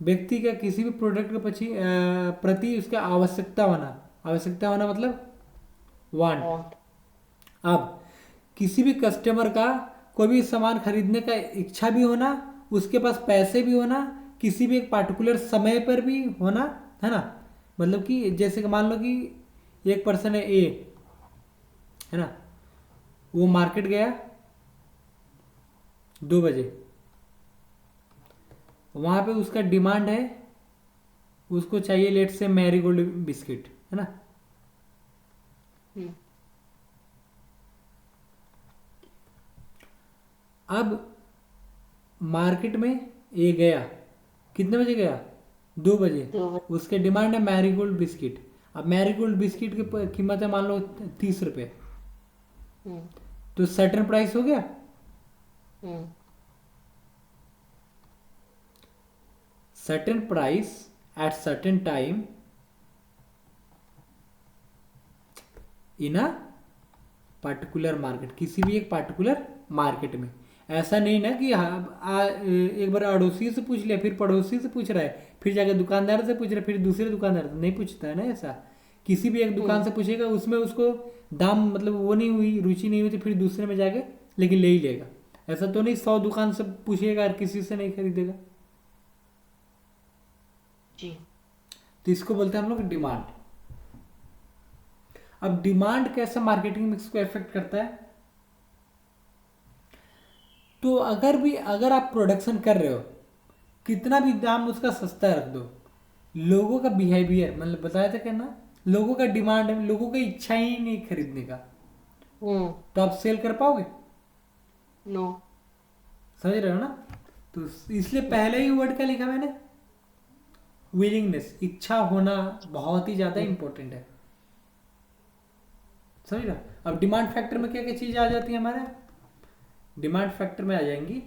व्यक्ति का किसी भी प्रोडक्ट के प्रति उसका आवश्यकता होना। आवश्यकता होना मतलब वांट। वांट। अब किसी भी कस्टमर का कोई भी सामान खरीदने का इच्छा भी होना, उसके पास पैसे भी होना, किसी भी एक पार्टिकुलर समय पर भी होना, है ना। मतलब कि जैसे कि मान लो कि एक पर्सन है ए, है ना, वो मार्केट गया 2 बजे, वहाँ पे उसका डिमांड है, उसको चाहिए लेट से मैरीगोल्ड बिस्किट, है ना। हम्म, अब मार्केट में ए गया, कितने बजे गया, 2 बजे, तो उसके डिमांड है मैरीगोल्ड बिस्किट। अब मैरीगोल्ड बिस्किट की कीमत है मान लो 30 रुपये, हम्म, तो सर्टेन प्राइस हो गया। Hmm, certain price at certain time in a particular market, किसी भी एक पर्टिकुलर मार्केट में। ऐसा नहीं ना कि एक बार अड़ोसी से पूछ लिया, फिर पड़ोसी से पूछ रहा है, फिर जाकर दुकानदार से पूछ रहा है, फिर दूसरे दुकानदार से नहीं पूछता है ना ऐसा। किसी भी एक दुकान हम्म, से पूछेगा, उसमें उसको दाम मतलब वो नहीं हुई, रुचि नहीं हुई, तो फिर दूसरे में जाके लेकिन ले ही लेगा। ऐसा तो नहीं 100 दुकान से पूछेगा और किसी से नहीं खरीदेगा। जी, तो इसको बोलते हैं हम लोग डिमांड। अब डिमांड कैसे मार्केटिंग मिक्स को इफेक्ट करता है, तो अगर आप प्रोडक्शन कर रहे हो, कितना भी दाम उसका सस्ता रख दो, लोगों का बिहेवियर मतलब बताया था कहना, लोगों का डिमांड है, लोगों का इच्छा ही नहीं खरीदने का, हम्म, तो आप सेल कर पाओगे। नो, समझ रहे हो ना। तो इसलिए पहले ही वर्ड क्या लिखा मैंने, विलिंगनेस, इच्छा होना बहुत ही ज्यादा इंपॉर्टेंट है। समझ रहे। अब डिमांड फैक्टर में क्या क्या चीज आ जाती है हमारे, डिमांड फैक्टर में आ जाएंगी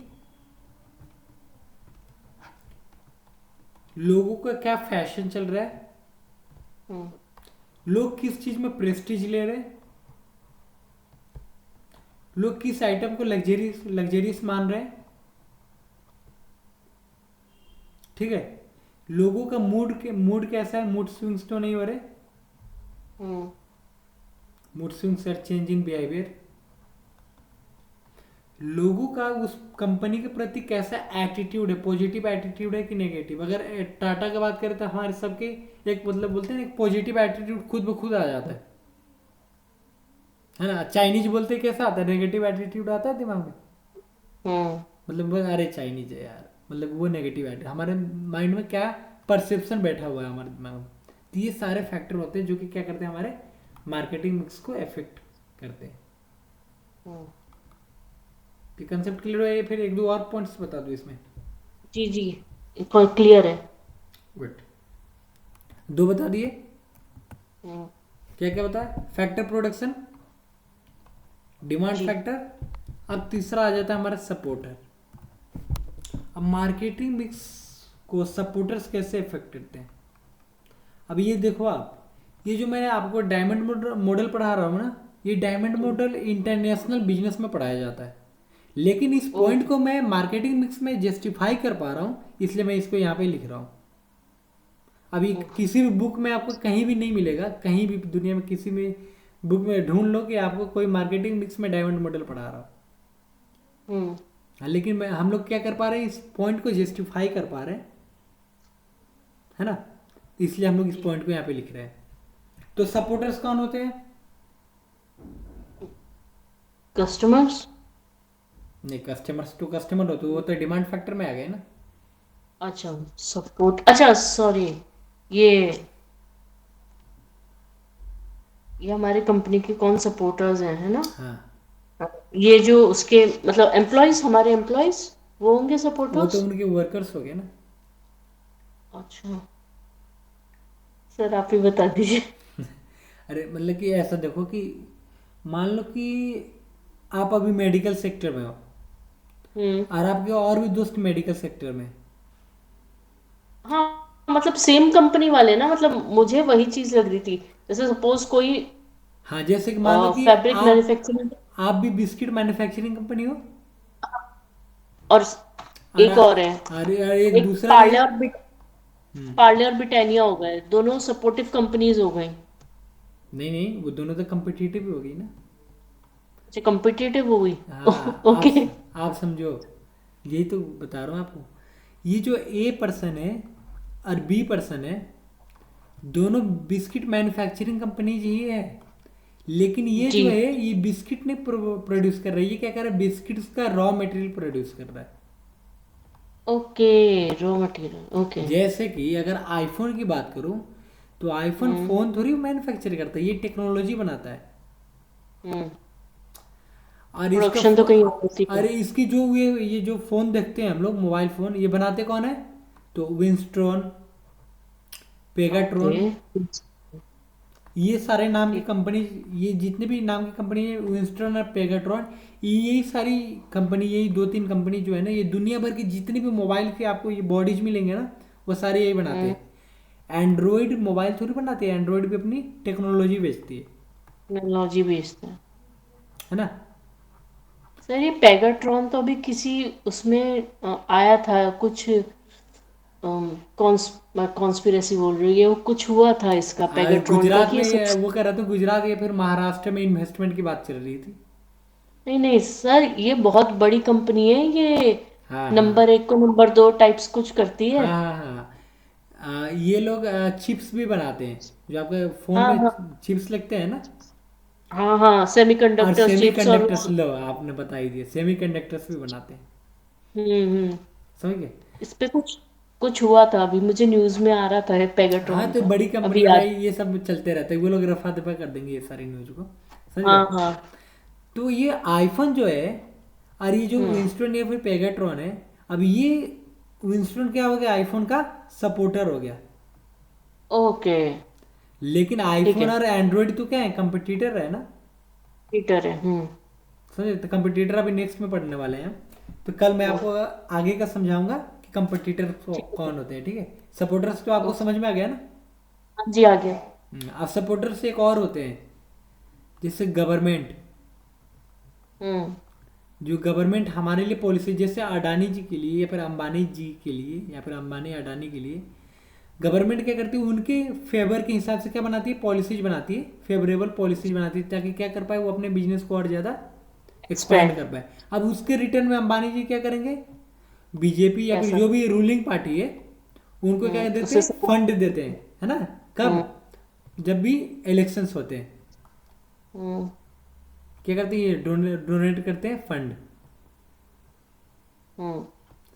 लोगों का क्या फैशन चल रहा है, हम्म, लोग किस चीज में प्रेस्टीज ले रहे हैं, लोग किस आइटम को लग्जरियस मान रहे हैं, ठीक है। लोगों का मूड कैसा है, मूड स्विंग्स तो नहीं हो रहे, hmm, mood swings are change in behaviour. लोगों का उस कंपनी के प्रति कैसा एटीट्यूड है, पॉजिटिव एटीट्यूड है कि नेगेटिव। अगर टाटा की बात करें तो हमारे सबके एक मतलब बोलते हैं एक पॉजिटिव एटीट्यूड खुद ब खुद आ जाता है ना। चाइनीज बोलते कैसा आता है, नेगेटिव एटीट्यूड आता है दिमाग में, हम्म, मतलब अरे चाइनीज है यार, मतलब वो नेगेटिव एटीट्यूड हमारे माइंड में क्या परसेप्शन बैठा हुआ है हमारे दिमाग में। तो ये सारे फैक्टर होते हैं जो कि क्या करते हैं, हमारे मार्केटिंग मिक्स को इफेक्ट करते हैं। हम्म, कंसेप्ट क्लियर है, फिर एक दो और पॉइंट्स बता दो इसमें। जी, जी, क्लियर है। गुड, दो बता दिए। हम्म, क्या क्या बताया, फैक्टर प्रोडक्शन, डिमांड जी, फैक्टर। अब तीसरा आ जाता है हमारा सपोर्टर। अब मार्केटिंग मिक्स को सपोर्टर्स कैसे इफेक्ट करते हैं। अब ये देखो आप, ये जो मैं आपको डायमंड मॉडल पढ़ा रहा हूँ ना, ये डायमंड मॉडल इंटरनेशनल बिजनेस में पढ़ाया जाता है, लेकिन इस ओ, पॉइंट को मैं मार्केटिंग मिक्स में जस्टिफाई कर पा रहा हूँ, इसलिए मैं इसको यहाँ पे लिख रहा हूँ। अभी ओके, किसी भी बुक में आपको कहीं भी नहीं मिलेगा, कहीं भी दुनिया में किसी भी बुक में ढूंढ लो कि आपको कोई मार्केटिंग मिक्स में डायमंड मॉडल पढ़ा रहा हो। हम्म, हाँ, लेकिन हम लोग क्या कर पा रहे हैं, इस पॉइंट को जस्टिफाई कर पा रहे हैं, है ना। इसलिए हम लोग इस जी, पॉइंट को यहाँ पे लिख रहे हैं। तो सपोर्टर्स कौन होते हैं, कस्टमर्स, नहीं कस्टमर्स तो कस्टमर होते, वो तो डिमांड फैक्टर में आ गए ना। अच्छा, सपोर्ट, अच्छा, सॉरी, ये ये हमारे कंपनी के कौन सपोर्टर्स हैं, है ना। हाँ, ये जो उसके मतलब एम्प्लॉयज, हमारे एम्प्लॉयज, वो होंगे वो तो सपोर्टर्स। उनके वर्कर्स हो गए ना। अच्छा, सर आप ही बता दीजिए। अरे मतलब कि ऐसा देखो कि मान लो कि आप अभी मेडिकल सेक्टर में हो, हम्म, और आपके और भी दोस्त मेडिकल सेक्टर में। हाँ, मतलब सेम कंपनी वाले ना, मतलब मुझे वही चीज लग रही थी। जैसे सपोज कोई हाँ, जैसे कि मान लो कि फैब्रिक आप मैन्युफैक्चरिंग, आप भी बिस्किट मैन्युफैक्चरिंग कंपनी हो, और और एक और है, और एक एक दूसरा भी है। हम्म, पार्ले और ब्रिटानिया हो गए, दोनों सपोर्टिव कंपनीज हो गई। नहीं नहीं, वो दोनों तो कम्पिटिटिव ही होगी ना। अच्छा, कम्पिटिटिव हो गई। हाँ, ओके, आप समझो, यही तो बता रहा हूँ आपको। ये जो ए पर्सन है और बी पर्सन है, दोनों बिस्किट मैन्युफैक्चरिंग कंपनीज ही है, लेकिन ये जी। जो है ये बिस्किट नहीं प्रोड्यूस कर रहा है, ये क्या कर रहा है, बिस्किट्स का रॉ मटेरियल प्रोड्यूस कर रहा है। Okay, raw material, okay. जैसे कि अगर आईफोन की बात करूं, तो आईफोन हम्म। फोन थोड़ी मैन्युफैक्चर करता है, ये टेक्नोलॉजी बनाता है। हम्म। और इसका प्रोडक्शन तो कहीं और होती है। अरे इसकी जो ये जो फोन देखते हैं हम लोग, मोबाइल फोन, ये बनाते कौन है? तो विंस्ट्रॉन, ओके। पेगाट्रॉन, ये सारे नाम की ठीक। कंपनी, ये जितने भी नाम की कंपनी है, विंस्टन और पेगाट्रॉन, यही सारी कंपनी, यही दो तीन कंपनी जो है ना, ये दुनिया भर की जितनी भी मोबाइल की आपको ये बॉडीज मिलेंगे ना, वो सारे यही बनाते हम्म। हैं। एंड्रॉयड मोबाइल थोड़ी बनाते हैं, एंड्रॉयड भी अपनी टेक्नोलॉजी बेचती टेक्नोलॉजी बेस्ड है। है ना। सर ये पेगाट्रॉन तो अभी किसी उसमें आया था कुछ, कॉन्स्पिरेसी बोल रही है वो, कुछ हुआ था इसका पेगाट्रॉन का गुजरात कि ये में सब। वो कर रहा था, गुजरात या फिर महाराष्ट्र में इन्वेस्टमेंट की बात चल रही थी। नहीं नहीं सर, ये बहुत बड़ी कंपनी है ये। हाँ हाँ नंबर 1 को नंबर 2 टाइप्स कुछ करती है। हाँ हाँ हाँ। ये लोग चिप्स भी बनाते हैं, जो आपके फोन हाँ में हाँ चिप्स लगते हैं ना। हाँ हाँ, और सेमीकंडक्टर चिप्स और सेमीकंडक्टर्स, वो। लो आपने बता ही दिया, सेमीकंडक्टर्स भी बनाते हैं। हम्म। समझ गए। इस पे कुछ कुछ हुआ था, अभी मुझे न्यूज में आ रहा था हाँ पेगाट्रॉन तो का। बड़ी अभी कंपनी याद। भाई ये सब चलते रहता है, वो लोग रफा दफा कर देंगे ये सारी न्यूज को। समझ रहे हाँ हो। हाँ। तो ये आईफोन जो है, और ये जो हम्म। विंस्टन या फिर पेगाट्रॉन है, अब ये विंस्टन क्या हो गया, आईफोन का सपोर्टर हो गया। ओके। लेकिन ठीक आईफोन है। और एंड्रॉयड तो क्या है, कंपटीटर है ना। ट्विटर है। हम्म। समझे, तो कंपटीटर अभी नेक्स्ट में पढ़ने वाले हैं। तो कल मैं ओह, आपको आगे का समझाऊंगा कि कंपटीटर ठीक है सर। कौन होते हैं, ठीक है। सपोर्टर्स तो आपको ओके। समझ में आ गया ना। हाँ जी, आ गया। अब सपोर्टर्स एक और होते हैं, जैसे गवर्नमेंट। हम्म। जो गवर्नमेंट हमारे लिए पॉलिसी, जैसे अडानी जी के लिए या फिर अंबानी जी के लिए या फिर अंबानी अडानी के लिए, गवर्नमेंट क्या करती है, उनके फेवर के हिसाब से क्या बनाती है, पॉलिसीज बनाती है, फेवरेबल पॉलिसीज बनाती है, ताकि क्या कर पाए, वो अपने बिजनेस को और ज़्यादा एक्सपैंड एक्सपैंड। कर पाए। अब उसके रिटर्न में अंबानी जी क्या करेंगे, बीजेपी या फिर पैसा। जो भी रूलिंग पार्टी है, उनको क्या देते उससे हैं, सपोर्ट। फंड देते हैं, है ना। कब? हम्म। जब भी इलेक्शंस होते हैं, हम्म। क्या करते हैं, ये डोनेट करते हैं फंड। हम्म।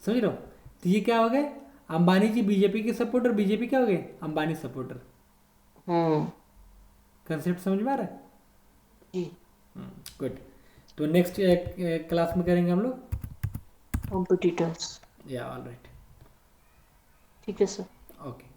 समझ रहे हो। तो ये क्या हो गए, अंबानी जी बीजेपी के सपोर्टर, बीजेपी क्या हो गए, अंबानी सपोर्टर। हम्म। कंसेप्ट समझ में आ रहा जी। है। गुड। तो नेक्स्ट क्लास में करेंगे हम लोग। कॉम्पिटिटर्स। या ऑल राइट। ठीक है सर। ओके।